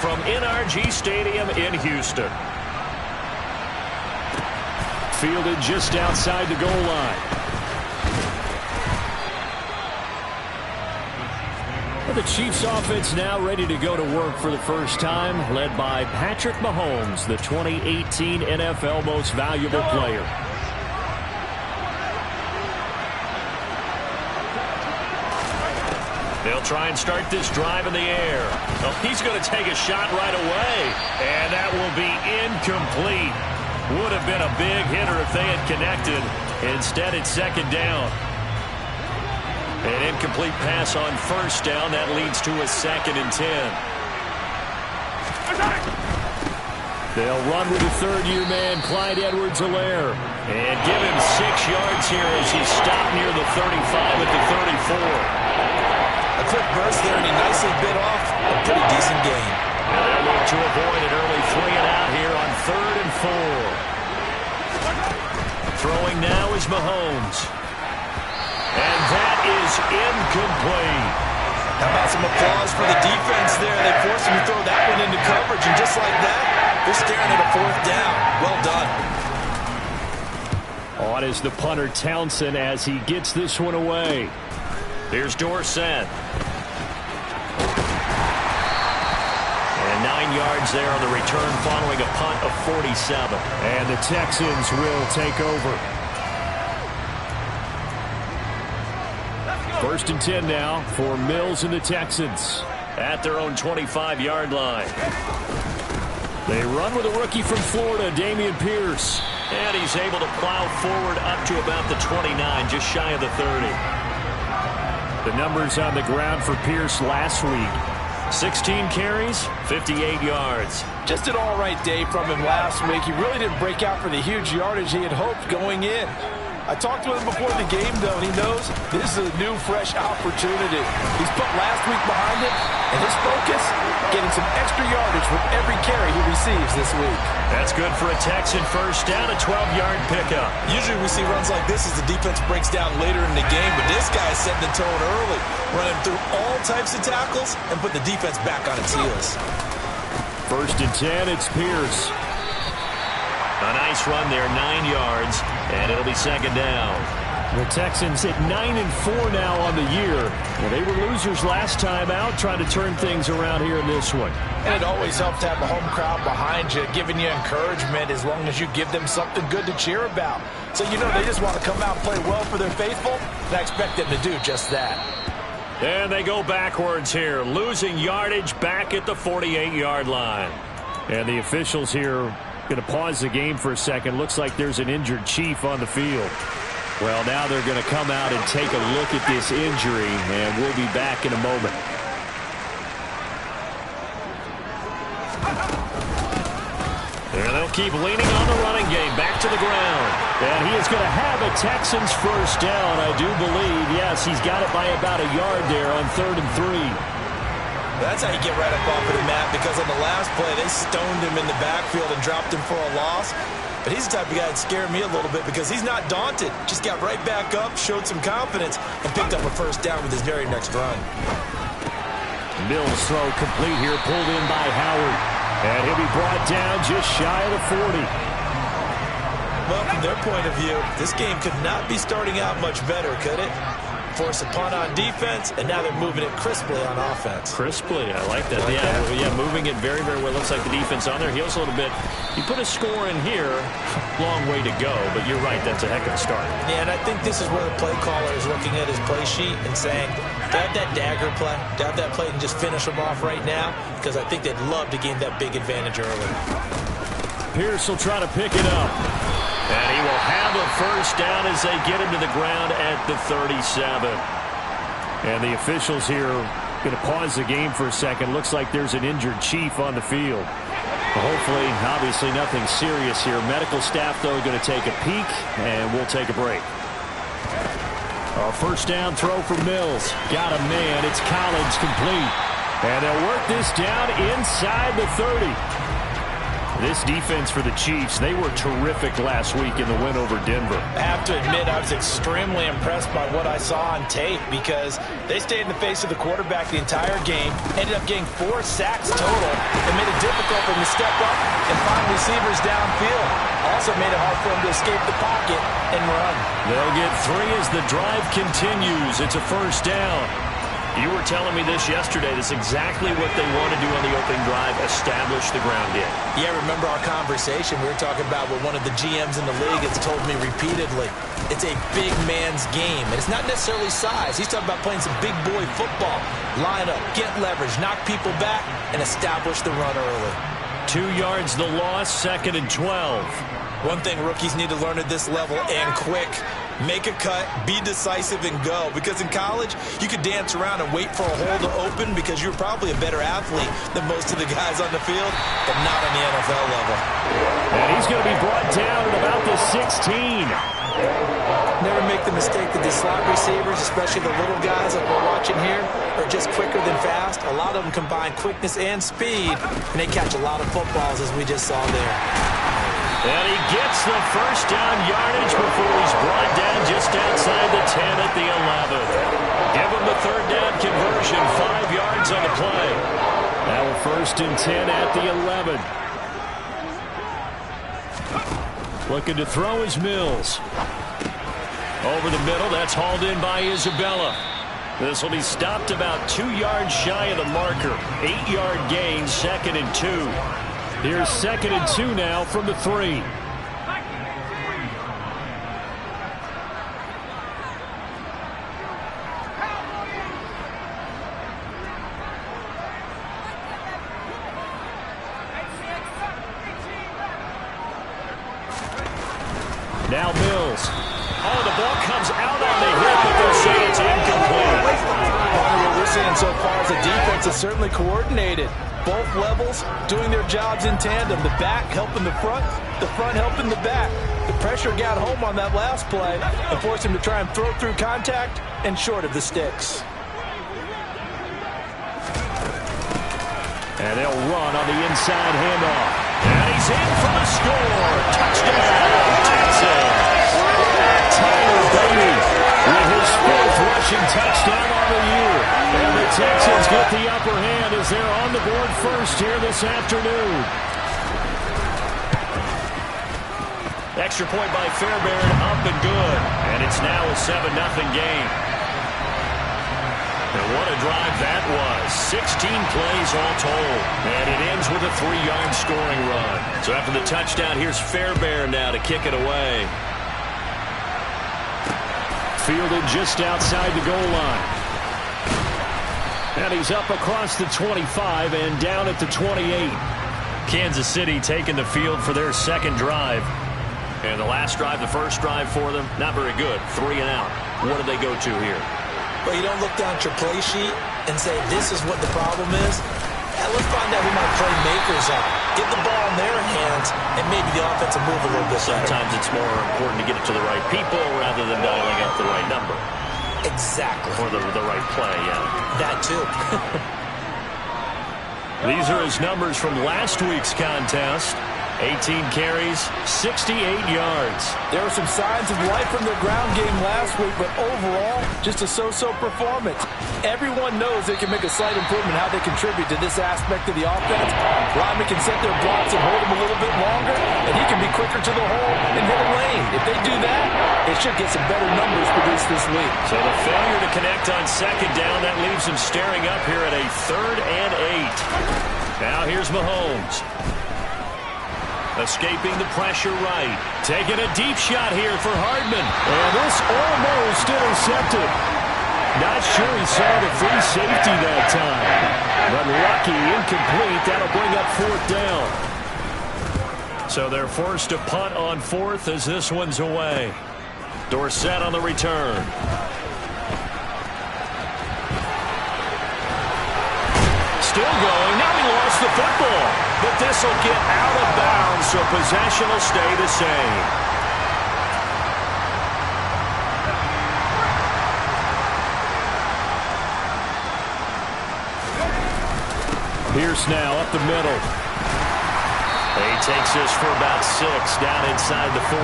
from NRG Stadium in Houston. Fielded just outside the goal line. Well, the Chiefs offense now ready to go to work for the first time, led by Patrick Mahomes, the 2018 NFL Most Valuable Player. They'll try and start this drive in the air. Oh, he's going to take a shot right away, and that will be incomplete. Would have been a big hitter if they had connected. Instead, it's second down. An incomplete pass on first down. That leads to a 2nd and 10. They'll run with the third-year man, Clyde Edwards-Helaire. And give him 6 yards here as he stopped near the 35 at the 34. A quick burst there, and he nicely bit off a pretty decent gain. And they'll look to avoid an early 3-and-out here on 3rd and 4. Throwing now is Mahomes. And that is incomplete. How about some applause for the defense there? They forced him to throw that one into coverage, and just like that, they're staring at a 4th down. Well done. On is the punter Townsend as he gets this one away. Here's Dorsett. And 9 yards there on the return following a punt of 47. And the Texans will take over. 1st and 10 now for Mills and the Texans. At their own 25-yard line. They run with a rookie from Florida, Dameon Pierce. And he's able to plow forward up to about the 29, just shy of the 30. The numbers on the ground for Pierce last week. 16 carries, 58 yards. Just an all-right day from him last week. He really didn't break out for the huge yardage he had hoped going in. I talked to him before the game, though, and he knows this is a new, fresh opportunity. He's put last week behind him, and his focus, getting some extra yardage from every carry he receives this week. That's good for a Texan first down, a 12-yard pickup. Usually we see runs like this as the defense breaks down later in the game, but this guy's setting the tone early, running through all types of tackles and put the defense back on its heels. 1st and 10, it's Pierce. A nice run there, 9 yards, and it'll be 2nd down. The Texans at 9-4 now on the year. Well, they were losers last time out, trying to turn things around here in this one. And it always helps to have a home crowd behind you, giving you encouragement as long as you give them something good to cheer about. So you know they just want to come out and play well for their faithful, and I expect them to do just that. And they go backwards here, losing yardage back at the 48-yard line. And the officials here going to pause the game for a second. Looks like there's an injured Chief on the field. Well, now they're going to come out and take a look at this injury, and we'll be back in a moment. There they'll keep leaning on the running game. Back to the ground. And he is going to have a Texans first down, I do believe. Yes, he's got it by about a yard there on 3rd and 3. That's how you get right up off of the mat, because on the last play, they stoned him in the backfield and dropped him for a loss. But he's the type of guy that scared me a little bit because he's not daunted. Just got right back up, showed some confidence, and picked up a first down with his very next run. Mills throw complete here, pulled in by Howard. And he'll be brought down just shy of the 40. Well, from their point of view, this game could not be starting out much better, could it? Force a punt on defense, and now they're moving it crisply on offense. Crisply, I like that. Yeah, moving it very, very well. Looks like the defense on there heals a little bit. You put a score in here, long way to go, but you're right, that's a heck of a start. Yeah, and I think this is where the play caller is looking at his play sheet and saying, to have that dagger play, to have that play and just finish them off right now, because I think they'd love to gain that big advantage early. Pierce will try to pick it up. And he will have a first down as they get him to the ground at the 37. And the officials here going to pause the game for a second. Looks like there's an injured Chief on the field. Hopefully, obviously nothing serious here. Medical staff, though, going to take a peek, and we'll take a break. A first down throw for Mills. Got a man. It's Collins complete. And they'll work this down inside the 30. This defense for the Chiefs, they were terrific last week in the win over Denver. I have to admit, I was extremely impressed by what I saw on tape because they stayed in the face of the quarterback the entire game, ended up getting 4 sacks total, and made it difficult for him to step up and find receivers downfield. Also made it hard for him to escape the pocket and run. They'll get 3 as the drive continues. It's a first down. You were telling me this yesterday. That's exactly what they want to do on the opening drive, establish the ground game. Yeah, remember our conversation? We were talking about what one of the GMs in the league has told me repeatedly. It's a big man's game, and it's not necessarily size. He's talking about playing some big boy football. Line up, get leverage, knock people back, and establish the run early. 2 yards the loss, 2nd and 12. One thing rookies need to learn at this level, and quick, make a cut, be decisive, and go. Because in college, you could dance around and wait for a hole to open because you're probably a better athlete than most of the guys on the field, but not on the NFL level. And he's going to be brought down at about the 16. Never make the mistake that the slot receivers, especially the little guys like we're watching here, are just quicker than fast. A lot of them combine quickness and speed, and they catch a lot of footballs, as we just saw there. And he gets the first down yardage before he's brought down just outside the 10 at the 11. Give him the 3rd down conversion, 5 yards on the play. Now 1st and 10 at the 11. Looking to throw is Mills. Over the middle, that's hauled in by Isabella. This will be stopped about 2 yards shy of the marker. 8-yard gain, 2nd and 2. Here's 2nd and 2 now from the 3. Now Mills. Oh, the ball comes out on the hip, but they'll say it's incomplete. What we're seeing so far is the defense is certainly coordinated. Both levels doing their jobs in tandem. The back helping the front helping the back. The pressure got home on that last play and forced him to try and throw through contact and short of the sticks. And they'll run on the inside handoff. And he's in for the score. Touchdown, Texans. Tyler Beatty with his 4th rushing touchdown on the year. And the Texans get the upper hand as they're on the board first here this afternoon. Extra point by Fairbairn, up and good. And it's now a 7-0 game. And what a drive that was. 16 plays all told. And it ends with a 3-yard scoring run. So after the touchdown, here's Fairbairn now to kick it away. Fielded just outside the goal line. And he's up across the 25 and down at the 28. Kansas City taking the field for their 2nd drive. And the last drive, the first drive for them, not very good. 3 and out. What do they go to here? Well, you don't look down at your play sheet and say, this is what the problem is. Yeah, let's find out who my playmakers are. Get the ball in their hands, and maybe the offense will move a little bit better. Sometimes it's more important to get it to the right people rather than dialing up the right number. Exactly. Or the right play, yeah. That too. These are his numbers from last week's contest. 18 carries, 68 yards. There were some signs of life from their ground game last week, but overall, just a so-so performance. Everyone knows they can make a slight improvement how they contribute to this aspect of the offense. Rodman can set their blocks and hold them a little bit longer, and he can be quicker to the hole and hit a lane. If they do that, they should get some better numbers produced this week. So the failure to connect on 2nd down, that leaves them staring up here at a 3rd and 8. Now here's Mahomes. Escaping the pressure right. Taking a deep shot here for Hardman. And this almost intercepted. Not sure he saw the free safety that time. But lucky, incomplete. That'll bring up 4th down. So they're forced to punt on 4th as this one's away. Dorsett on the return. Still going. Now he lost the football. But this will get out of bounds, so possession will stay the same. Pierce now up the middle. He takes this for about 6 down inside the 40.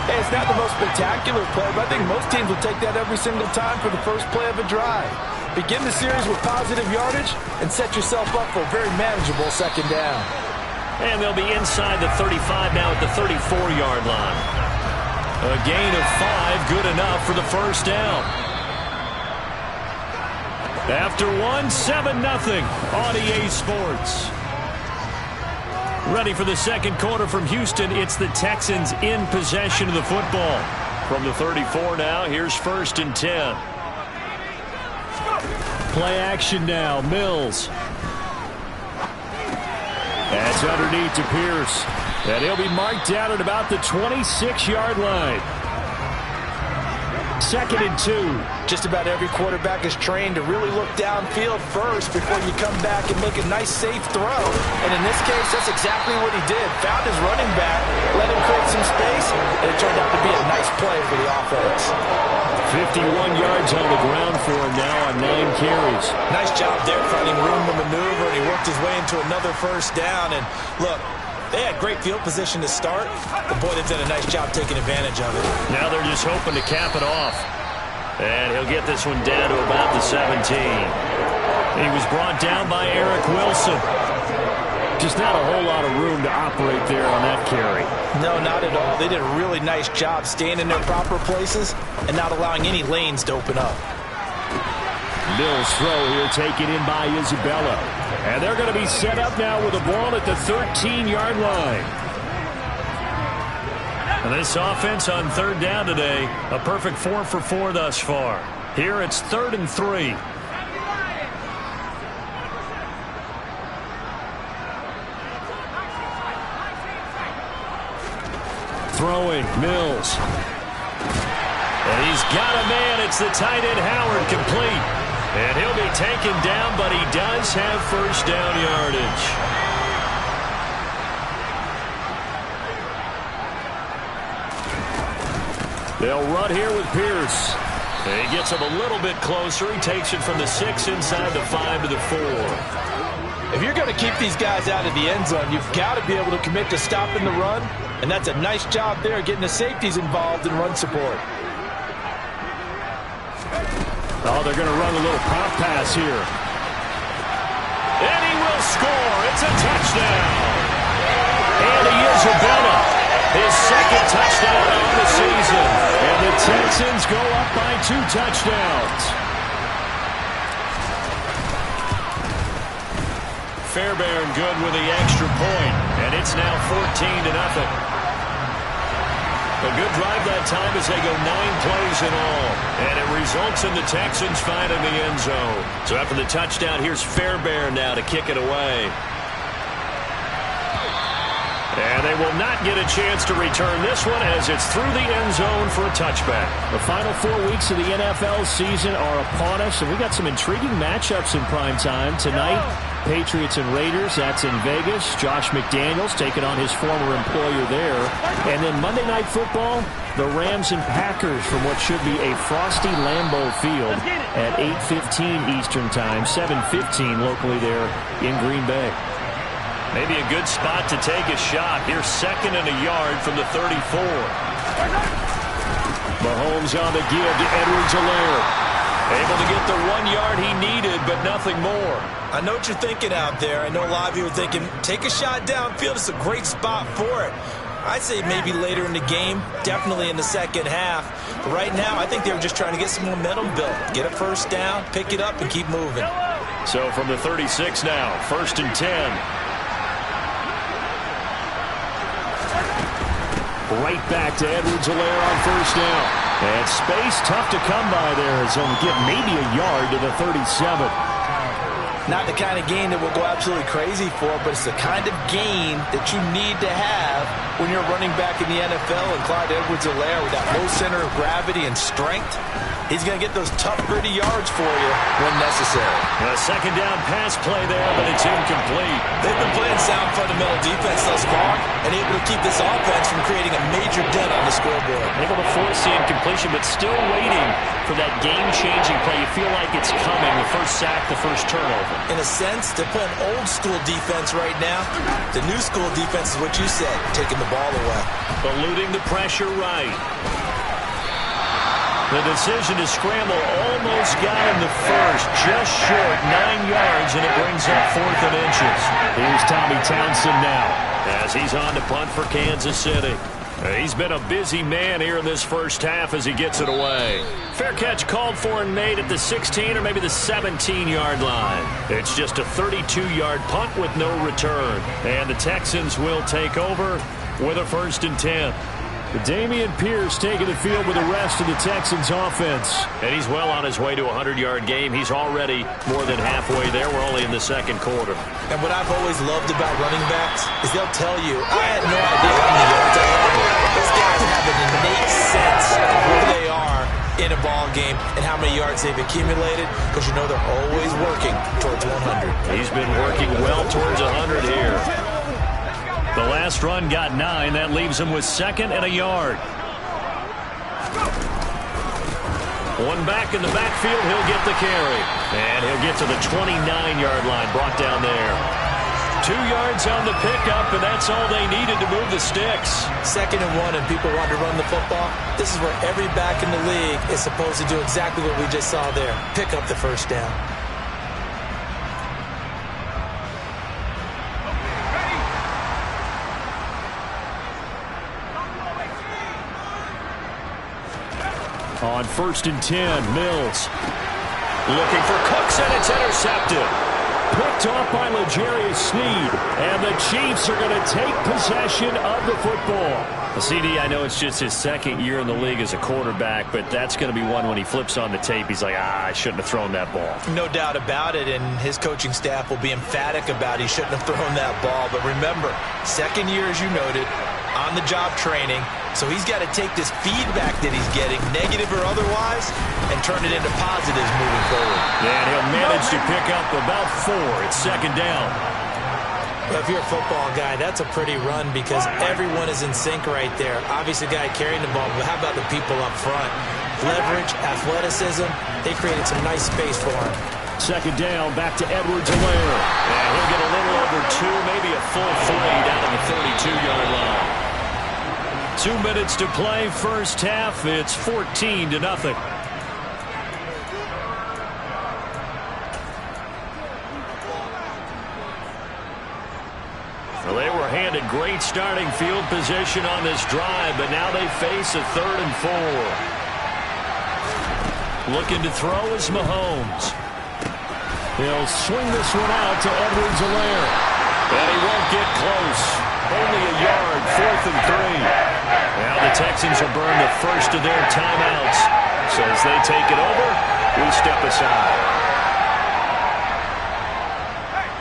Hey, it's not the most spectacular play, but I think most teams will take that every single time for the first play of a drive. Begin the series with positive yardage and set yourself up for a very manageable second down. And they'll be inside the 35 now at the 34-yard line. A gain of 5, good enough for the first down. After 1, 7-0 on EA Sports. Ready for the second quarter from Houston. It's the Texans in possession of the football. From the 34 now, here's 1st and 10. Play action now. Mills. That's underneath to Pierce. And he'll be marked down at about the 26-yard line. 2nd and 2. Just about every quarterback is trained to really look downfield first before you come back and make a nice, safe throw. And in this case, that's exactly what he did. Found his running back, let him create some space, and it turned out to be a nice play for the offense. 51 yards on the ground for him now on 9 carries. Nice job there finding room to maneuver, and he worked his way into another first down. And look, they had great field position to start, but boy, they've done a nice job taking advantage of it. Now they're just hoping to cap it off. And he'll get this one down to about the 17. He was brought down by Eric Wilson. Just not a whole lot of room to operate there on that carry. No, not at all. They did a really nice job staying in their proper places and not allowing any lanes to open up. Mills throw here taken in by Isabella. And they're going to be set up now with the ball at the 13-yard line. And this offense on 3rd down today, a perfect 4 for 4 thus far. Here it's 3rd and 3. Throwing, Mills. And he's got a man. It's the tight end Howard, complete. And he'll be taken down, but he does have first down yardage. They'll run here with Pierce. And he gets him a little bit closer. He takes it from the 6 inside the 5 to the 4. If you're going to keep these guys out of the end zone, you've got to be able to commit to stopping the run. And that's a nice job there, getting the safeties involved in run support. Oh, they're going to run a little pop pass here. And he will score. It's a touchdown. Andy Isabella, his 2nd touchdown of the season. And the Texans go up by 2 touchdowns. Fairbairn good with the extra point, and it's now 14-0. A good drive that time as they go 9 plays in all. And it results in the Texans finding the end zone. So after the touchdown, here's Fairbairn now to kick it away. And they will not get a chance to return this one as it's through the end zone for a touchback. The final 4 weeks of the NFL season are upon us, and we got some intriguing matchups in prime time. Tonight, Patriots and Raiders, that's in Vegas. Josh McDaniels taking on his former employer there. And then Monday Night Football, the Rams and Packers from what should be a frosty Lambeau Field at 8:15 Eastern Time, 7:15 locally there in Green Bay. Maybe a good spot to take a shot. Here's 2nd and a yard from the 34. Mahomes on the give to Edwards-Helaire. Able to get the 1 yard he needed, but nothing more. I know what you're thinking out there. I know a lot of you are thinking, take a shot downfield. It's a great spot for it. I'd say maybe later in the game, definitely in the second half. But right now, I think they were just trying to get some momentum built. Get a first down, pick it up, and keep moving. So from the 36 now, 1st and 10. Right back to Edwards-Helaire on first down. And space tough to come by there as he'll get maybe a yard to the 37. Not the kind of gain that we'll go absolutely crazy for, but it's the kind of gain that you need to have when you're running back in the NFL. And Clyde Edwards-Helaire with that low center of gravity and strength, he's going to get those tough, gritty yards for you when necessary. A 2nd down pass play there, but it's incomplete. They've been playing sound fundamental defense thus far and able to keep this offense from creating a major dent on the scoreboard. Able to force the incompletion, but still waiting for that game-changing play. You feel like it's coming, the first sack, the first turnover. In a sense, they're playing old school defense right now. The new school defense is what you said, taking the ball away. Eluding the pressure right. The decision to scramble almost got him the first, just short 9 yards, and it brings up 4th and inches. Here's Tommy Townsend now, as he's on to punt for Kansas City. He's been a busy man here in this first half as he gets it away. Fair catch called for and made at the 16 or maybe the 17-yard line. It's just a 32-yard punt with no return. And the Texans will take over with a 1st and 10. Dameon Pierce taking the field with the rest of the Texans offense. And he's well on his way to a 100-yard game. He's already more than halfway there. We're only in the second quarter. And what I've always loved about running backs is they'll tell you, I had no idea how many yards I had. Those guys have an innate sense of where they are in a ball game and how many yards they've accumulated, because you know they're always working towards 100. He's been working well towards 100 here. The last run got 9. That leaves him with 2nd and a yard. One back in the backfield. He'll get the carry. And he'll get to the 29-yard line. Brought down there. 2 yards on the pickup, and that's all they needed to move the sticks. 2nd and 1, and people want to run the football. This is where every back in the league is supposed to do exactly what we just saw there. Pick up the first down. On 1st and 10, Mills. Looking for Cooks, and it's intercepted. Picked off by L'Jarius Sneed. And the Chiefs are going to take possession of the football. The CD, I know it's just his 2nd year in the league as a quarterback, but that's going to be one when he flips on the tape. He's like, I shouldn't have thrown that ball. No doubt about it, and his coaching staff will be emphatic about he shouldn't have thrown that ball. But remember, 2nd year, as you noted, on-the-job training. So he's got to take this feedback that he's getting, negative or otherwise, and turn it into positives moving forward. And he'll manage to pick up about 4. It's 2nd down. Well, if you're a football guy, that's a pretty run because everyone is in sync right there. Obviously, the guy carrying the ball, but how about the people up front? Leverage, athleticism, they created some nice space for him. 2nd down, back to Edwards-Helaire. And he'll get a little over 2, maybe a full 3 down at the 32-yard line. 2 minutes to play, first half. It's 14-0. Well, they were handed great starting field position on this drive, but now they face a 3rd and 4. Looking to throw is Mahomes. He'll swing this one out to Edwards-Helaire. And he won't get close. Only a yard, 4th and 3. Now the Texans will burn the first of their timeouts. So as they take it over, we step aside.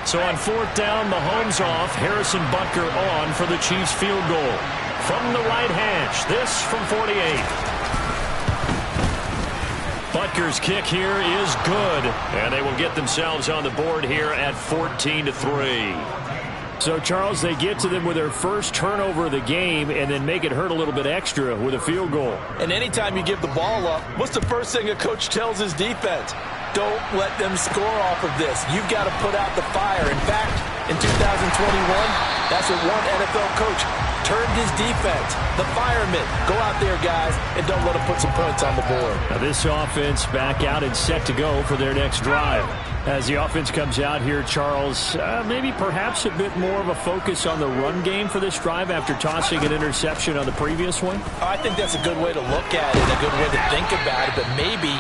So on 4th down, Mahomes off, Harrison Butker on for the Chiefs field goal. From the right hash, this from 48. Butker's kick here is good, and they will get themselves on the board here at 14-3. So, Charles, they get to them with their first turnover of the game and then make it hurt a little bit extra with a field goal. And anytime you give the ball up, what's the first thing a coach tells his defense? Don't let them score off of this. You've got to put out the fire. In fact, in 2021, that's what one NFL coach turned his defense. The firemen. Go out there, guys, and don't let them put some points on the board. Now this offense back out and set to go for their next drive. As the offense comes out here, Charles, maybe perhaps a bit more of a focus on the run game for this drive after tossing an interception on the previous one? I think that's a good way to look at it, a good way to think about it, but maybe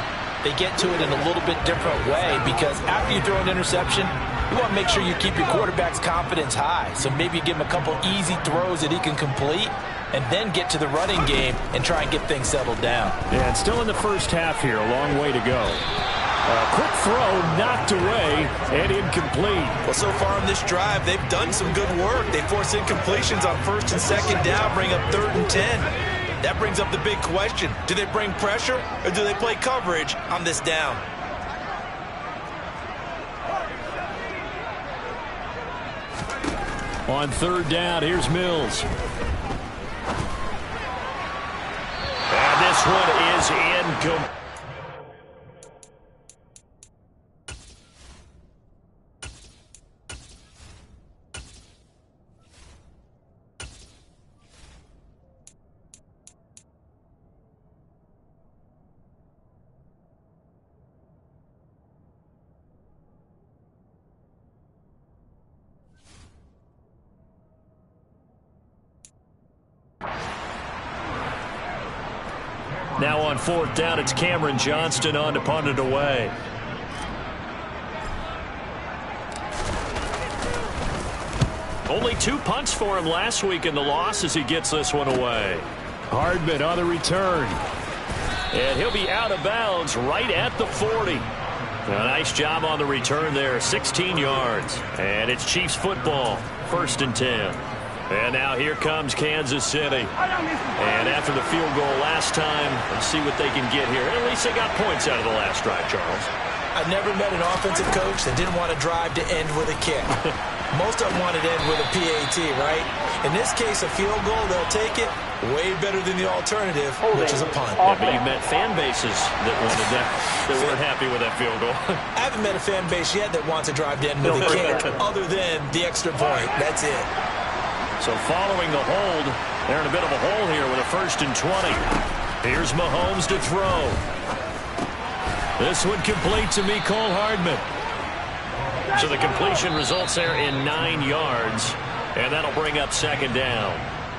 they get to it in a little bit different way because after you throw an interception, you want to make sure you keep your quarterback's confidence high. So maybe you give him a couple easy throws that he can complete and then get to the running game and try and get things settled down. Yeah, and still in the first half here, a long way to go. Quick throw, knocked away, and incomplete. Well, so far on this drive, they've done some good work. They force incompletions on 1st and 2nd down, bring up 3rd and 10. That brings up the big question. Do they bring pressure, or do they play coverage on this down? On 3rd down, here's Mills. And this one is incomplete. Now on 4th down, it's Cameron Johnston on to punt it away. Only 2 punts for him last week in the loss as he gets this one away. Hardman on the return. And he'll be out of bounds right at the 40. A nice job on the return there, 16 yards. And it's Chiefs football, 1st and 10. And now here comes Kansas City. And after the field goal last time, let's see what they can get here. At least they got points out of the last drive, Charles. I've never met an offensive coach that didn't want to drive to end with a kick. Most of them wanted to end with a PAT, right? In this case, a field goal, they'll take it. Way better than the alternative, which is a punt. Yeah, but you've met fan bases that wanted that, that weren't happy with that field goal. I haven't met a fan base yet that wants to drive to end with a kick other than the extra point. That's it. So following the hold, they're in a bit of a hole here with a 1st and 20. Here's Mahomes to throw. This one complete to Mecole Hardman. So the completion results there in 9 yards, and that'll bring up 2nd down.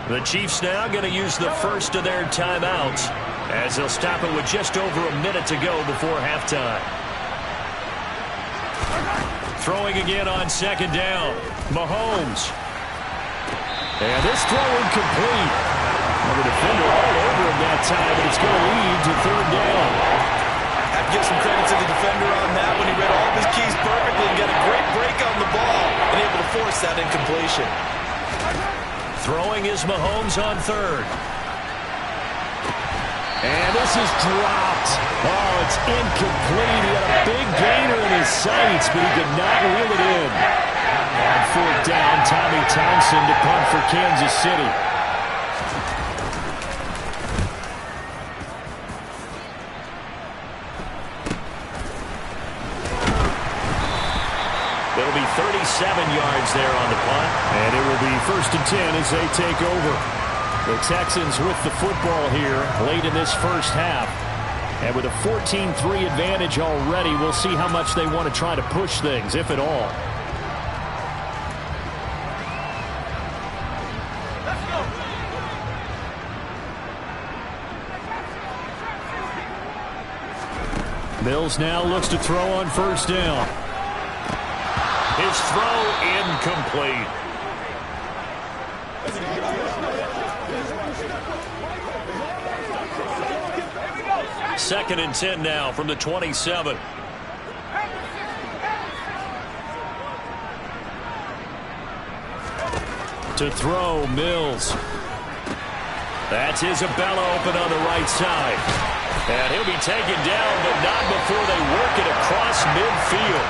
The Chiefs now going to use the first of their timeouts as they'll stop it with just over a minute to go before halftime. Throwing again on 2nd down. Mahomes. And this throw incomplete. The defender all over him that time, but it's going to lead to 3rd down. I have to give some credit to the defender on that when he read all of his keys perfectly and got a great break on the ball and able to force that incompletion. Throwing is Mahomes on 3rd. And this is dropped. Oh, it's incomplete. He had a big gainer in his sights, but he could not reel it in. On 4th down, Tommy Townsend to punt for Kansas City. It'll be 37 yards there on the punt. And it will be 1st and 10 as they take over. The Texans with the football here late in this first half. And with a 14-3 advantage already, we'll see how much they want to try to push things, if at all. Mills now looks to throw on 1st down. His throw incomplete. Second and 10 now from the 27. To throw, Mills. That's Isabella open on the right side. And he'll be taken down, but not before they work it across midfield.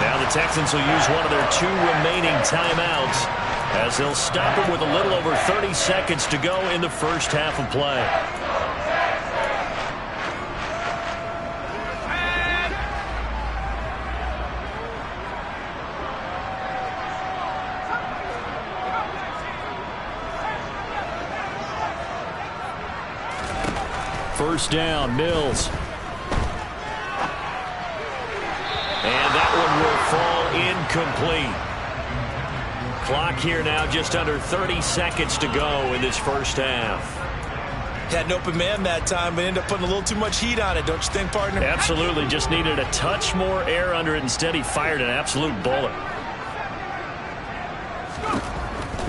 Now the Texans will use one of their 2 remaining timeouts as they'll stop it with a little over 30 seconds to go in the first half of play. First down, Mills. And that one will fall incomplete. Clock here now just under 30 seconds to go in this first half. Had an open man that time, but ended up putting a little too much heat on it, don't you think, partner? Absolutely. Just needed a touch more air under it. Instead, he fired an absolute bullet.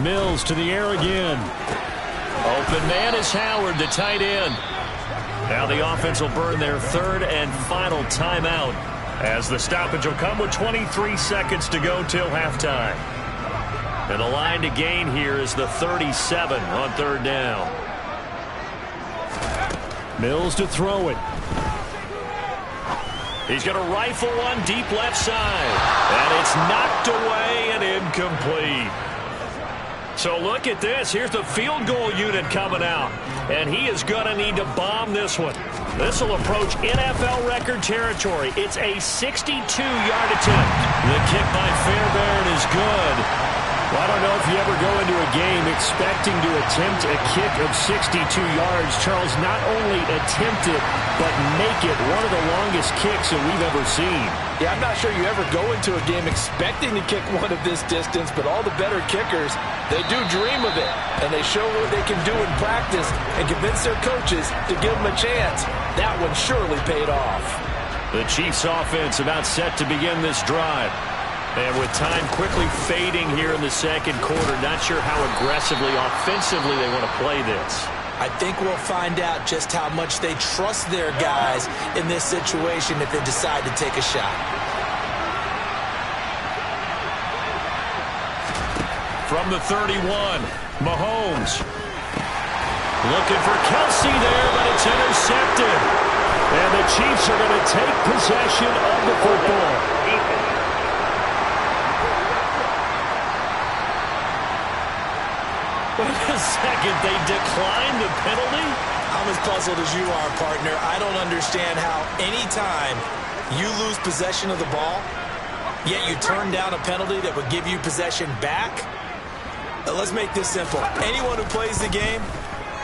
Mills to the air again. Open man is Howard, the tight end. Now the offense will burn their 3rd and final timeout as the stoppage will come with 23 seconds to go till halftime. And the line to gain here is the 37 on 3rd down. Mills to throw it. He's going to rifle one deep left side. And it's knocked away and incomplete. So look at this. Here's the field goal unit coming out. And he is going to need to bomb this one. This will approach NFL record territory. It's a 62-yard attempt. The kick by Fairbairn is good. Well, I don't know if you ever go into a game expecting to attempt a kick of 62 yards. Charles, not only attempt it, but make it one of the longest kicks that we've ever seen. Yeah, I'm not sure you ever go into a game expecting to kick one of this distance, but all the better kickers, they do dream of it, and they show what they can do in practice and convince their coaches to give them a chance. That one surely paid off. The Chiefs offense about set to begin this drive. And with time quickly fading here in the second quarter, not sure how aggressively, offensively they want to play this. I think we'll find out just how much they trust their guys in this situation if they decide to take a shot. From the 31, Mahomes. Looking for Kelsey there, but it's intercepted. And the Chiefs are going to take possession of the football. Wait a second, they declined the penalty? I'm as puzzled as you are, partner. I don't understand how any time you lose possession of the ball, yet you turn down a penalty that would give you possession back. Let's make this simple. Anyone who plays the game,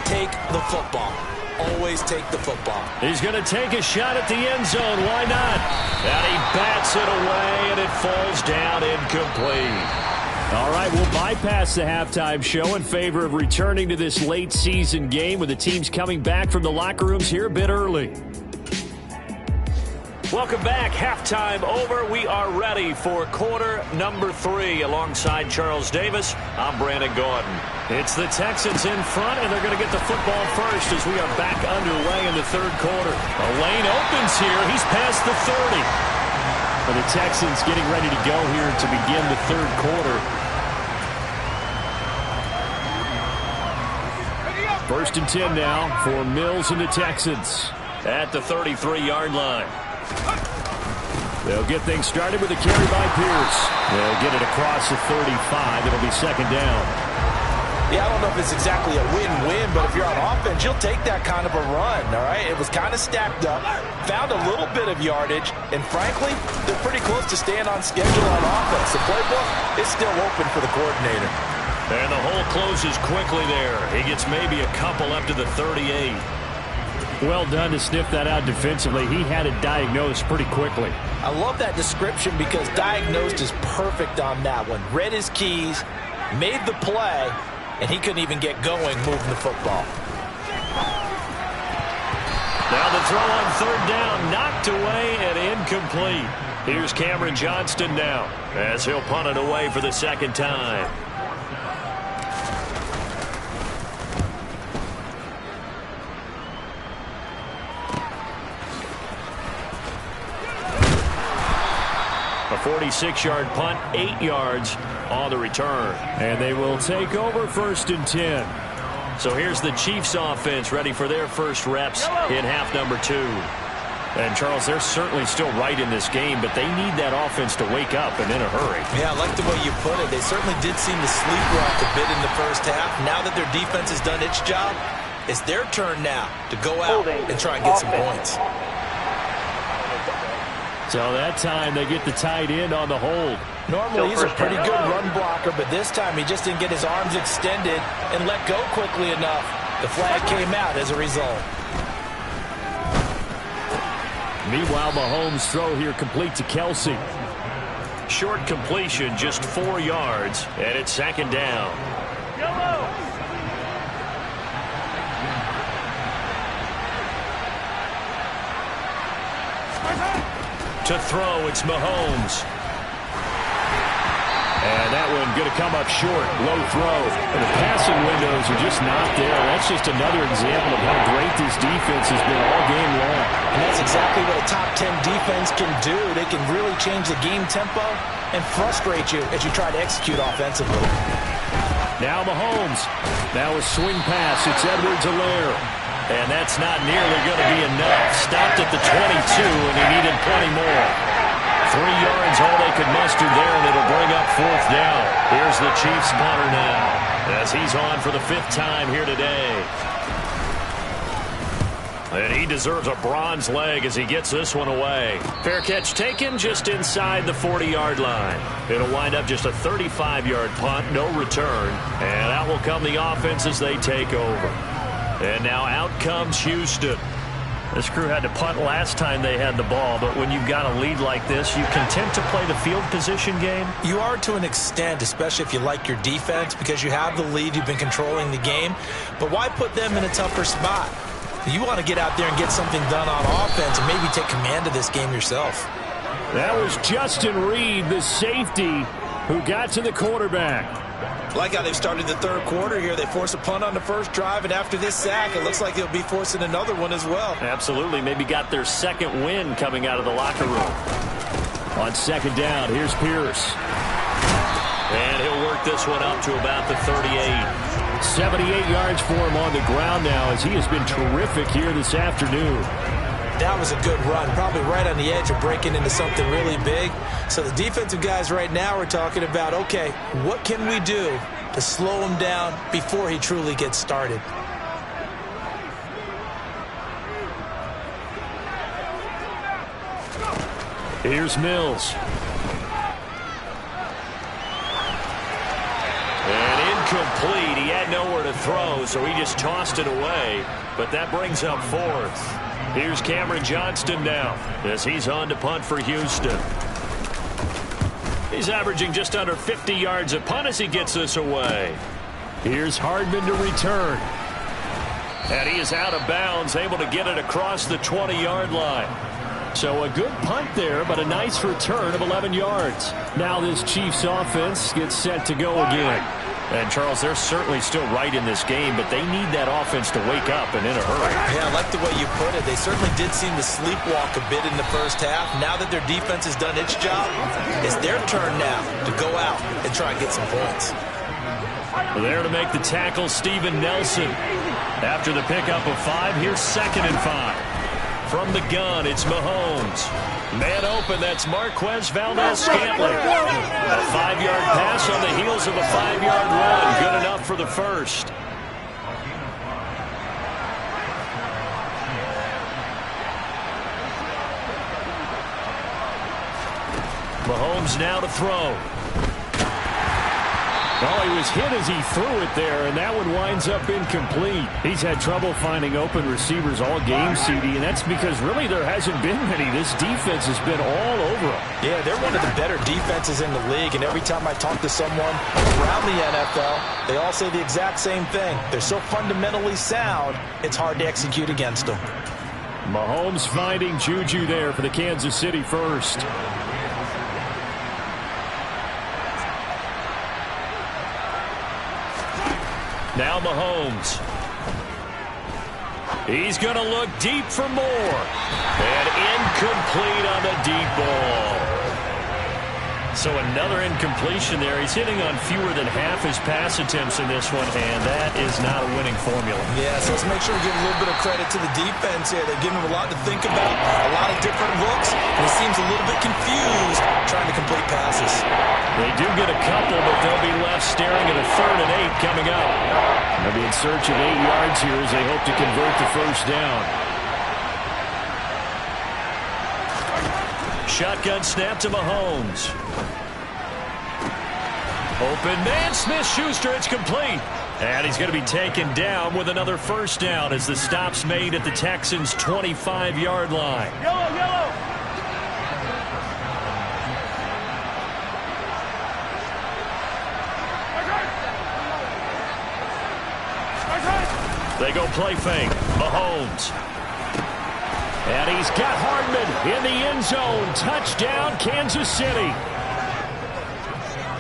take the football. Always take the football. He's going to take a shot at the end zone. Why not? And he bats it away, and it falls down incomplete. All right, we'll bypass the halftime show in favor of returning to this late season game with the teams coming back from the locker rooms here a bit early. Welcome back. Halftime over. We are ready for quarter number 3. Alongside Charles Davis, I'm Brandon Gordon. It's the Texans in front, and they're going to get the football first as we are back underway in the third quarter. A lane opens here. He's past the 30. For the Texans getting ready to go here to begin the third quarter. First and 10 now for Mills and the Texans. At the 33-yard line. They'll get things started with a carry by Pierce. They'll get it across the 35. It'll be second down. Yeah, I don't know if it's exactly a win-win, but if you're on offense, you'll take that kind of a run, all right? It was kind of stacked up, found a little bit of yardage, and frankly, they're pretty close to staying on schedule on offense. The playbook is still open for the coordinator. And the hole closes quickly there. He gets maybe a couple up to the 38. Well done to sniff that out defensively. He had it diagnosed pretty quickly. I love that description because diagnosed is perfect on that one. Read his keys, made the play, and he couldn't even get going moving the football. Now the throw on third down, knocked away and incomplete. Here's Cameron Johnston now as he'll punt it away for the second time. A 46-yard punt, 8 yards on the return. And they will take over first and 10. So here's the Chiefs offense ready for their first reps in half number 2. And, Charles, they're certainly still right in this game, but they need that offense to wake up and in a hurry. Yeah, I like the way you put it. They certainly did seem to sleepwalk a bit in the first half. Now that their defense has done its job, it's their turn now to go out and try and get some points. So that time they get the tight end on the hold. Normally he's a pretty good run blocker, but this time he just didn't get his arms extended and let go quickly enough. The flag came out as a result. Meanwhile, Mahomes' throw here complete to Kelsey. Short completion, just 4 yards, and it's second down. To throw, it's Mahomes. And that one going to come up short. Low throw. And the passing windows are just not there. That's just another example of how great this defense has been all game long. And that's exactly what a top 10 defense can do. They can really change the game tempo and frustrate you as you try to execute offensively. Now Mahomes. Now a swing pass. It's Edwards-Helaire. And that's not nearly going to be enough. Stopped at the 22, and he needed plenty more. 3 yards, all they could muster there, and it'll bring up fourth down. Here's the Chiefs punter now, as he's on for the 5th time here today. And he deserves a bronze leg as he gets this one away. Fair catch taken just inside the 40-yard line. It'll wind up just a 35-yard punt, no return. And out will come the offense as they take over. And now out comes Houston. This crew had to punt last time they had the ball, but when you've got a lead like this, you content to play the field position game? You are to an extent, especially if you like your defense, because you have the lead, you've been controlling the game. But why put them in a tougher spot? You want to get out there and get something done on offense and maybe take command of this game yourself. That was Justin Reed, the safety, who got to the quarterback. Like how they've started the third quarter here. They force a punt on the first drive, and after this sack, it looks like they'll be forcing another one as well. Absolutely. Maybe got their second win coming out of the locker room. On second down, here's Pierce. And he'll work this one up to about the 38. 78 yards for him on the ground now, as he has been terrific here this afternoon. That was a good run, probably right on the edge of breaking into something really big. So the defensive guys right now are talking about, okay, what can we do to slow him down before he truly gets started? Here's Mills. And incomplete. He had nowhere to throw, so he just tossed it away. But that brings up fourth. Here's Cameron Johnston now as he's on to punt for Houston. He's averaging just under 50 yards a punt as he gets this away. Here's Hardman to return. And he is out of bounds, able to get it across the 20-yard line. So a good punt there, but a nice return of 11 yards. Now this Chiefs offense gets set to go again. And, Charles, they're certainly still right in this game, but they need that offense to wake up and in a hurry. Yeah, I like the way you put it. They certainly did seem to sleepwalk a bit in the first half. Now that their defense has done its job, it's their turn now to go out and try and get some points. There to make the tackle, Steven Nelson. After the pickup of 5, here's 2nd and 5. From the gun, it's Mahomes. Man open, that's Marquez Valdez-Scantling. A 5-yard pass on the heels of a 5-yard run. Good enough for the first. Mahomes now to throw. Oh, he was hit as he threw it there, and that one winds up incomplete. He's had trouble finding open receivers all game, CD, and that's because really there hasn't been many. This defense has been all over him. Yeah, they're one of the better defenses in the league, and every time I talk to someone around the NFL, they all say the exact same thing. They're so fundamentally sound, it's hard to execute against them. Mahomes finding Juju there for the Kansas City first. Now Mahomes. He's going to look deep for more. And incomplete on the deep ball. So another incompletion there. He's hitting on fewer than half his pass attempts in this one, and that is not a winning formula. Yeah, so let's make sure we give a little bit of credit to the defense here. They're giving him a lot to think about, a lot of different looks, and he seems a little bit confused trying to complete passes. They do get a couple, but they'll be left staring at a 3rd and 8 coming up. They'll be in search of 8 yards here as they hope to convert the first down. Shotgun snap to Mahomes. Open man, Smith-Schuster, it's complete. And he's going to be taken down with another first down as the stop's made at the Texans' 25-yard line. Yellow. They go play fake. Mahomes. And he's got Hardman in the end zone. Touchdown, Kansas City.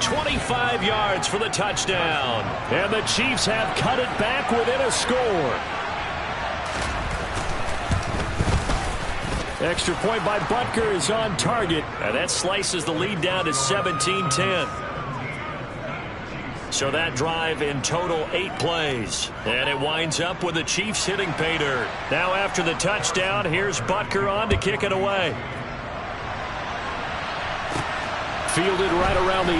25 yards for the touchdown. And the Chiefs have cut it back within a score. Extra point by Butker is on target. And that slices the lead down to 17-10. So that drive in total 8 plays. And it winds up with the Chiefs hitting pay dirt. Now after the touchdown, here's Butker on to kick it away. Fielded right around the 8.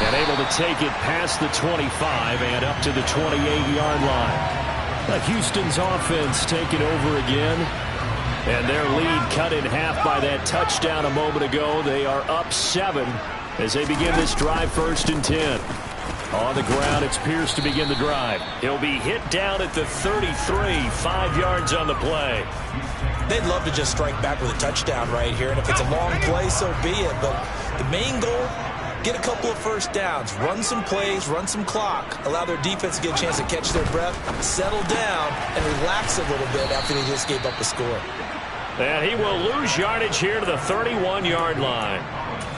And able to take it past the 25 and up to the 28-yard line. Houston's offense taking over again. And their lead cut in half by that touchdown a moment ago. They are up 7 as they begin this drive 1st and 10. On the ground, it's Pierce to begin the drive. He'll be hit down at the 33, 5 yards on the play. They'd love to just strike back with a touchdown right here, and if it's a long play, so be it. But the main goal, get a couple of first downs, run some plays, run some clock, allow their defense to get a chance to catch their breath, settle down, and relax a little bit after they just gave up a score. And he will lose yardage here to the 31-yard line.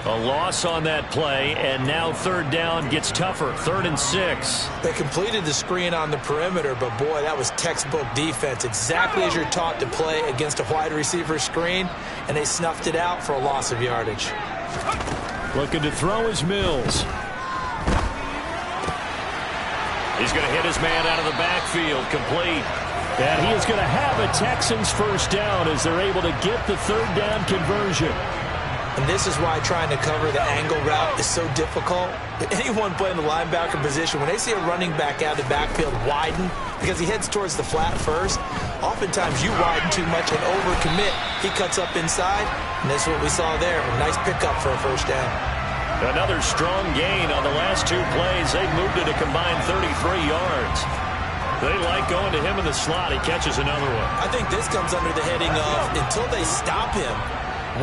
A loss on that play, and now third down gets tougher. 3rd and 6. They completed the screen on the perimeter, but boy, that was textbook defense. Exactly as you're taught to play against a wide receiver screen, and they snuffed it out for a loss of yardage. Looking to throw is Mills. He's going to hit his man out of the backfield, complete. And he is going to have a Texans first down as they're able to get the third down conversion. And this is why trying to cover the angle route is so difficult. Anyone playing the linebacker position, when they see a running back out of the backfield widen because he heads towards the flat first, oftentimes you widen too much and overcommit. He cuts up inside, and this is what we saw there. A nice pickup for a first down. Another strong gain on the last 2 plays. They've moved it a combined 33 yards. They like going to him in the slot. He catches another one. I think this comes under the heading of until they stop him,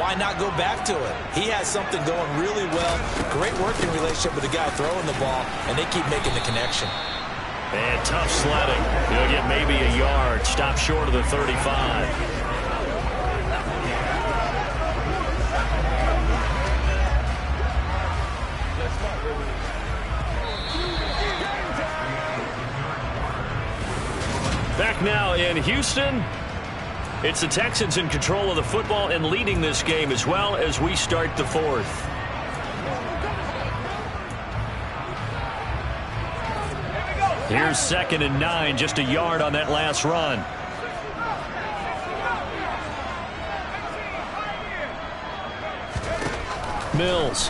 why not go back to it? He has something going really well. Great working relationship with the guy throwing the ball, and they keep making the connection. And tough sledding. He'll get maybe a yard. Stop short of the 35. Back now in Houston. It's the Texans in control of the football and leading this game as well as we start the 4th. Here's 2nd and 9, just a yard on that last run. Mills.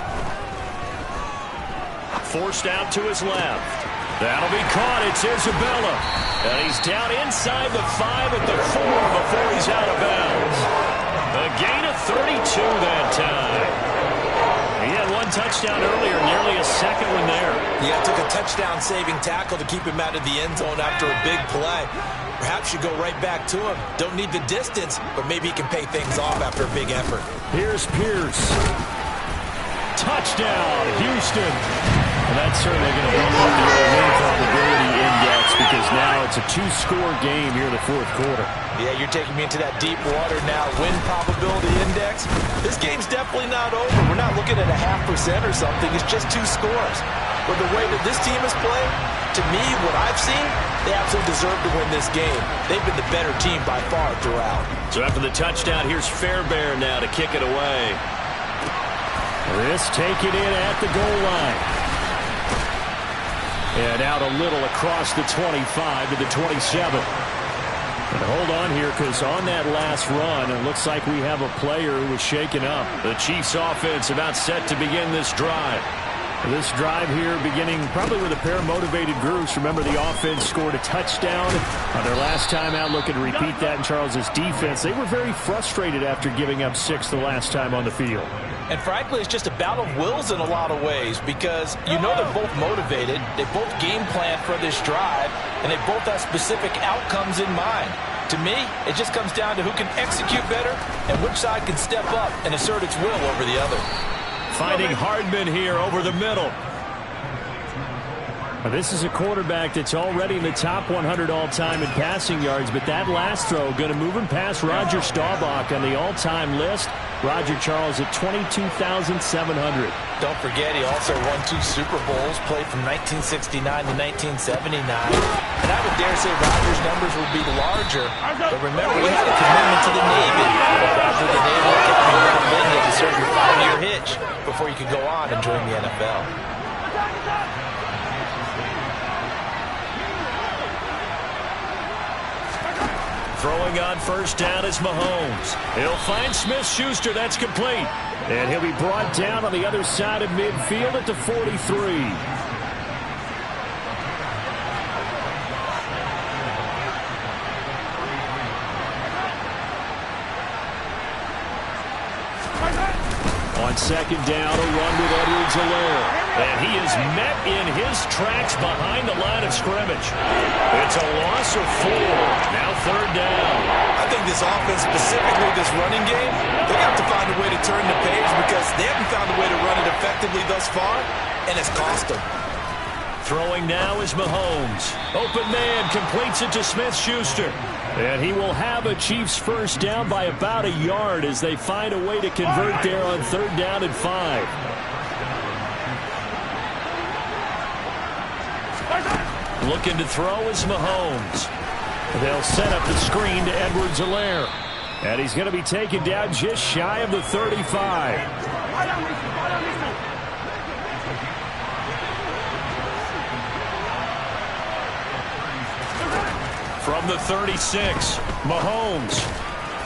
Forced out to his left. That'll be caught. It's Isabella. And he's down inside the 5 at the 4 before he's out of bounds. A gain of 32 that time. He had 1 touchdown earlier, nearly a second one there. Yeah, took a touchdown-saving tackle to keep him out of the end zone after a big play. Perhaps you go right back to him. Don't need the distance, but maybe he can pay things off after a big effort. Here's Pierce. Touchdown, Houston. And that's certainly going to bump up the win probability index because now it's a 2-score game here in the 4th quarter. Yeah, you're taking me into that deep water now. Win probability index. This game's definitely not over. We're not looking at a 0.5% or something. It's just 2 scores. But the way that this team has played, to me, what I've seen, they absolutely deserve to win this game. They've been the better team by far throughout. So after the touchdown, here's Fairbairn now to kick it away. This taken in at the goal line. And out a little across the 25 to the 27. And hold on here because on that last run, it looks like we have a player who was shaken up. The Chiefs offense about set to begin this drive. This drive here beginning probably with a pair of motivated groups. Remember, the offense scored a touchdown on their last time out. Looking to repeat that in Charles's defense. They were very frustrated after giving up 6 the last time on the field. And frankly, it's just a battle of wills in a lot of ways because you know they're both motivated. They both game plan for this drive, and they both have specific outcomes in mind. To me, it just comes down to who can execute better and which side can step up and assert its will over the other. Finding Hardman here over the middle. This is a quarterback that's already in the top 100 all-time in passing yards, but that last throw going to move him past Roger Staubach on the all-time list. Roger Charles at 22,700. Don't forget, he also won 2 Super Bowls, played from 1969 to 1979. And I would dare say Roger's numbers would be larger, but remember, he had a commitment to the Navy. After the Navy Academy round in, you had to serve your 5-year hitch before you could go on and join the NFL. Throwing on first down is Mahomes. He'll find Smith-Schuster. That's complete. And he'll be brought down on the other side of midfield at the 43. On second down, a run with Edwards-Helaire. And he is met in his tracks behind the line of scrimmage. It's a loss of 4. Now 3rd down. I think this offense, specifically this running game, they're going to have to find a way to turn the page because they haven't found a way to run it effectively thus far, and it's cost them. Throwing now is Mahomes. Open man completes it to Smith-Schuster. And he will have a Chiefs first down by about a yard as they find a way to convert there on 3rd down and 5. Looking to throw is Mahomes. They'll set up the screen to Edwards-Helaire. And he's going to be taken down just shy of the 35. From the 36, Mahomes.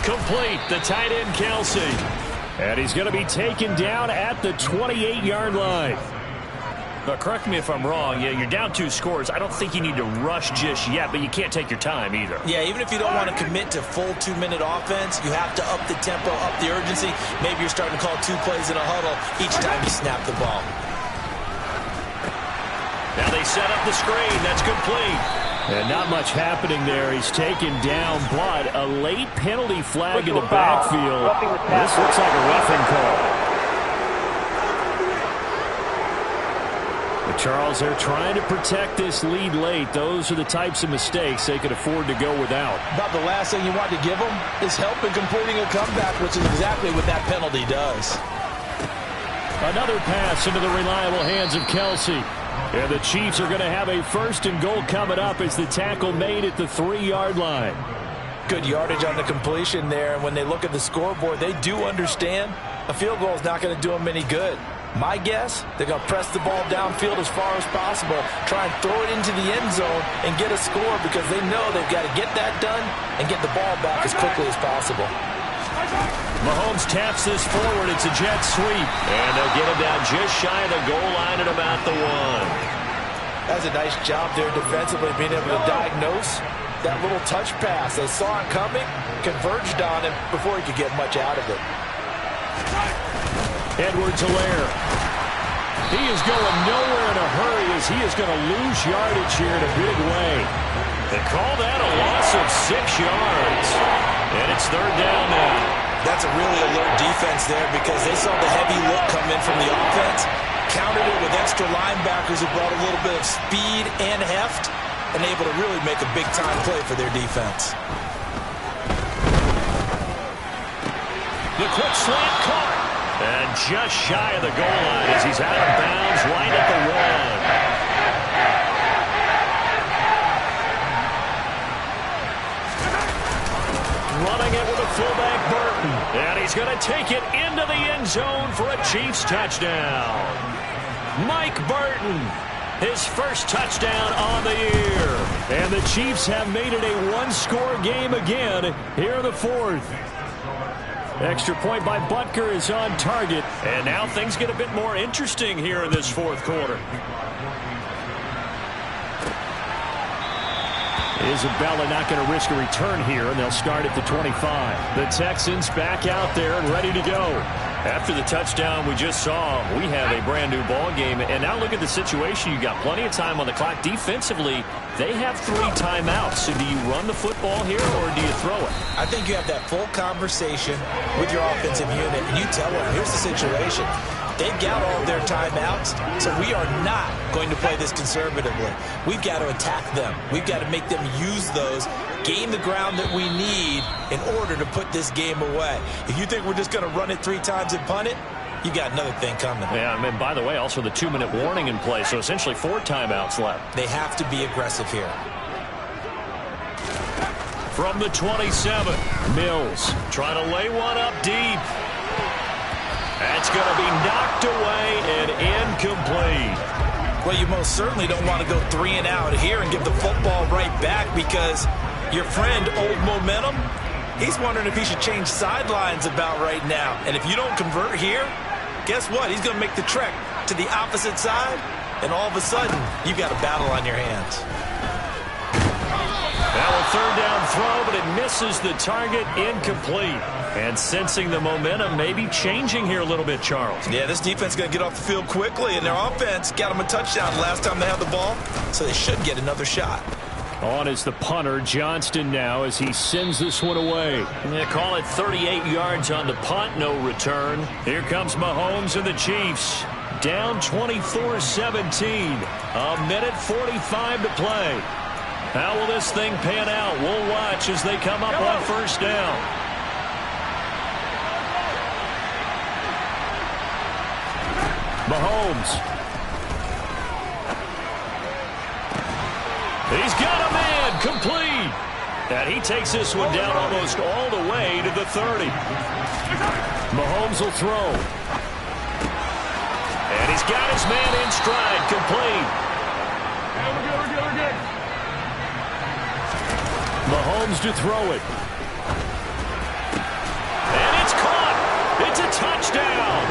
Complete, the tight end Kelsey. And he's going to be taken down at the 28-yard line. But correct me if I'm wrong, you're down 2 scores. I don't think you need to rush just yet, but you can't take your time either. Yeah, even if you don't want to commit to full 2-minute offense, you have to up the tempo, up the urgency. Maybe you're starting to call 2 plays in a huddle each time you snap the ball. Now they set up the screen. That's complete. And not much happening there. He's taken down, but a late penalty flag in the backfield. This looks like a roughing call. But Charles, they're trying to protect this lead late. Those are the types of mistakes they could afford to go without. About the last thing you want to give them is help in completing a comeback, which is exactly what that penalty does. Another pass into the reliable hands of Kelsey. And the Chiefs are going to have a 1st and goal coming up as the tackle made at the 3-yard line. Good yardage on the completion there. And when they look at the scoreboard, they do understand a field goal is not going to do them any good. My guess, they're going to press the ball downfield as far as possible, try and throw it into the end zone and get a score because they know they've got to get that done and get the ball back as quickly as possible. Mahomes taps this forward. It's a jet sweep. And they'll get him down just shy of the goal line at about the 1. That's a nice job there defensively, being able to diagnose that little touch pass. They saw it coming, converged on him before he could get much out of it. Edwards-Helaire. He is going nowhere in a hurry as he is going to lose yardage here in a big way. They call that a loss of 6 yards. And it's 3rd down now. That's a really alert defense there because they saw the heavy look come in from the offense, countered it with extra linebackers who brought a little bit of speed and heft, and able to really make a big-time play for their defense. The quick slant caught. And just shy of the goal line as he's out of bounds right at the 1. Running it with a fullback Burton. And he's going to take it into the end zone for a Chiefs touchdown. Mike Burton, his first touchdown on the year. And the Chiefs have made it a 1-score game again here in the 4th. Extra point by Butker is on target. And now things get a bit more interesting here in this 4th quarter. Isabella not going to risk a return here, and they'll start at the 25. The Texans back out there and ready to go. After the touchdown we just saw, we have a brand new ball game. And now look at the situation. You got plenty of time on the clock. Defensively, they have 3 timeouts. So do you run the football here or do you throw it? I think you have that full conversation with your offensive unit, and you tell them, here's the situation. They've got all their timeouts, so we are not going to play this conservatively. We've got to attack them. We've got to make them use those, gain the ground that we need in order to put this game away. If you think we're just going to run it 3 times and punt it, you got another thing coming. Yeah, and by the way, also the 2-minute warning in play, so essentially 4 timeouts left. They have to be aggressive here. From the 27, Mills trying to lay one up deep. That's going to be knocked away and incomplete. Well, you most certainly don't want to go 3 and out here and give the football right back because your friend, Old Momentum, he's wondering if he should change sidelines about right now. And if you don't convert here, guess what? He's going to make the trek to the opposite side, and all of a sudden, you've got a battle on your hands. Now a 3rd down throw, but it misses the target, incomplete. And sensing the momentum maybe changing here a little bit, Charles. Yeah, this defense is going to get off the field quickly, and their offense got them a touchdown last time they had the ball, so they should get another shot. On is the punter, Johnston, now as he sends this one away. They call it 38 yards on the punt, no return. Here comes Mahomes and the Chiefs. Down 24-17. A minute 45 to play. How will this thing pan out? We'll watch as they come up on first down. Mahomes. He's got a man, complete. And he takes this one down almost all the way to the 30. Mahomes will throw. And he's got his man in stride, complete. Mahomes to throw it. And it's caught. It's a touchdown.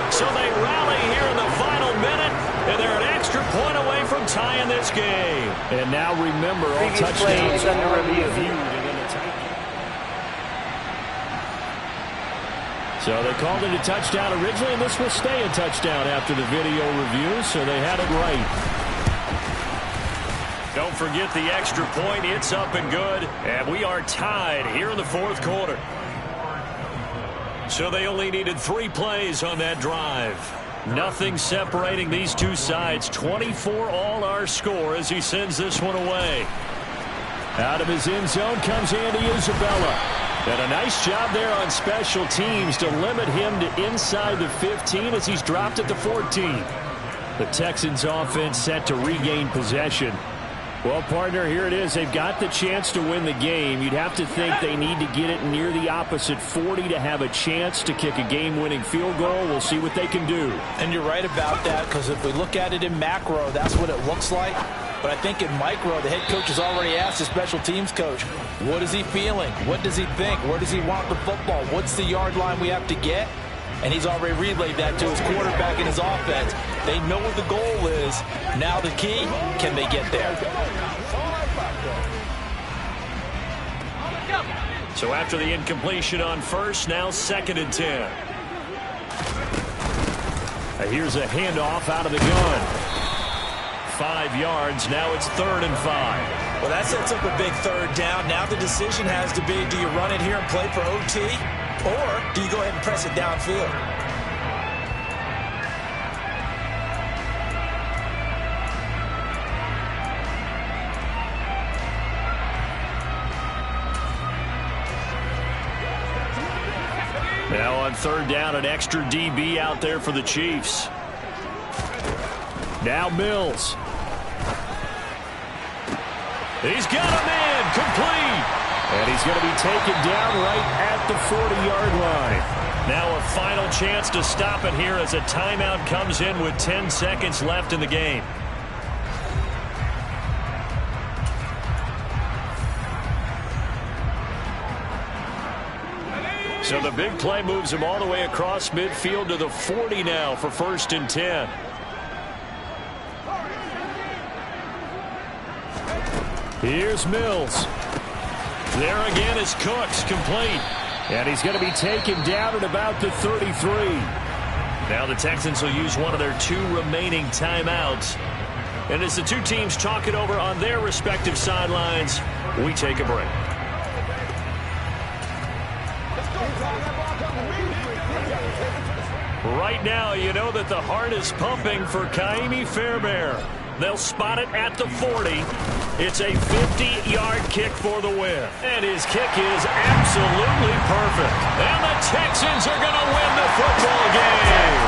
So they rally here in the final minute, and they're an extra point away from tying this game. And now remember, all touchdowns are reviewed. So they called it a touchdown originally, and this will stay a touchdown after the video review, so they had it right. Don't forget the extra point. It's up and good, and we are tied here in the fourth quarter. So they only needed 3 plays on that drive. Nothing separating these two sides. 24 all our score as he sends this one away. Out of his end zone comes Andy Isabella. And a nice job there on special teams to limit him to inside the 15 as he's dropped at the 14. The Texans offense set to regain possession. Well, partner, here it is. They've got the chance to win the game. You'd have to think they need to get it near the opposite 40 to have a chance to kick a game-winning field goal. We'll see what they can do. And you're right about that, because if we look at it in macro, that's what it looks like. But I think in micro, the head coach has already asked the special teams coach, what is he feeling? What does he think? Where does he want the football? What's the yard line we have to get? And he's already relayed that to his quarterback and his offense. They know what the goal is. Now the key, can they get there? So after the incompletion on first, now 2nd and 10. Here's a handoff out of the gun. 5 yards. Now it's 3rd and 5. Well, that sets up a big third down. Now the decision has to be, do you run it here and play for OT? Or do you go ahead and press it downfield? Now on 3rd down, an extra DB out there for the Chiefs. Now Mills. He's got a man, complete. And he's going to be taken down right at the 40-yard line. Now a final chance to stop it here as a timeout comes in with 10 seconds left in the game. So the big play moves him all the way across midfield to the 40 now for 1st and 10. Here's Mills. There again is Cooks, complete. And he's going to be taken down at about the 33. Now the Texans will use one of their 2 remaining timeouts. And as the two teams talk it over on their respective sidelines, we take a break. Right now, you know that the heart is pumping for Kaimi Fairbairn. They'll spot it at the 40. It's a 50-yard kick for the win. And his kick is absolutely perfect. And the Texans are going to win the football game.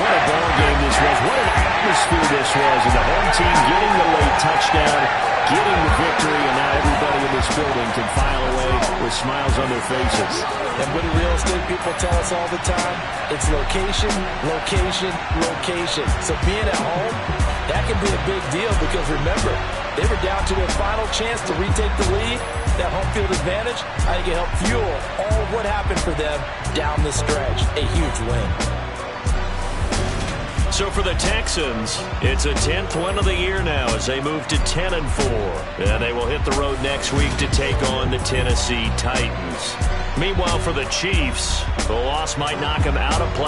What a ball game this was. What an atmosphere this was. And the home team getting the late touchdown, getting the victory, and now everybody in this building can file away with smiles on their faces. And what do real estate people tell us all the time? It's location, location, location. So being at home, that can be a big deal because remember, they were down to their final chance to retake the lead. That home field advantage, I think it helped fuel all what happened for them down the stretch. A huge win. So for the Texans, it's a 10th win of the year now as they move to 10-4. And they will hit the road next week to take on the Tennessee Titans. Meanwhile, for the Chiefs, the loss might knock them out of play